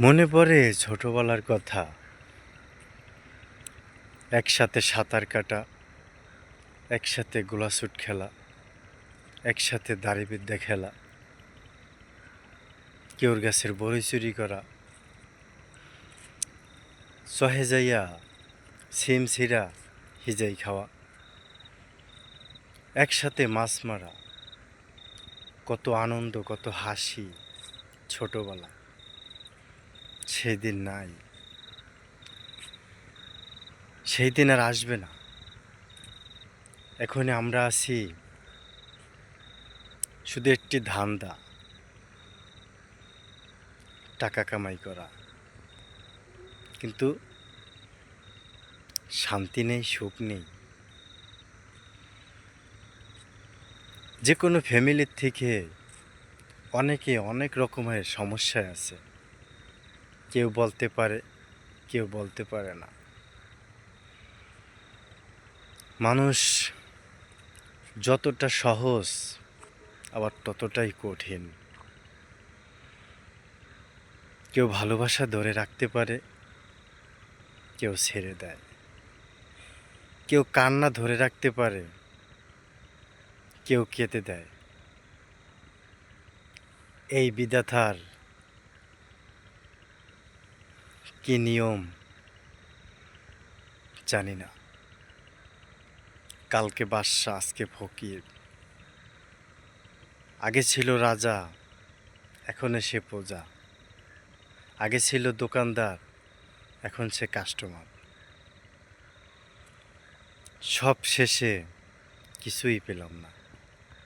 মনে পড়ে ছোটবেলার কথা। একসাথে সাঁতার কাটা, একসাথে গোলাছুট খেলা, একসাথে দাড়িবিদ্যা খেলা, কেউর গাছের বড়ি চুরি করা, চহে যাইয়া সিম ছিঁড়া হিজাই খাওয়া, একসাথে মাছ মারা, কত আনন্দ, কত হাসি ছোটবেলা। সেই দিন নাই, সেই দিন আর আসবে না। এখন আমরা আছি শুধু একটি ধান্দা, টাকা কামাই করা, কিন্তু শান্তি নেই, সুখ নেই। যে কোনো ফ্যামিলির থেকে অনেকে অনেক রকমের সমস্যায় আছে। কেউ বলতে পারে, কেউ বলতে পারে না। মানুষ যতটা সহজ আবার ততটাই কঠিন। কেউ ভালোবাসা ধরে রাখতে পারে, কেউ ছেড়ে দেয়। কেউ কান্না ধরে রাখতে পারে, কেউ কেঁদে দেয়। এই বিধাতার কি নিয়ম জানি না। কালকে বাদশা, আজকে ফকির। আগে ছিল রাজা, এখন সে প্রজা। আগে ছিল দোকানদার, এখন সে কাস্টমার। সব শেষে কিছুই পেলাম না।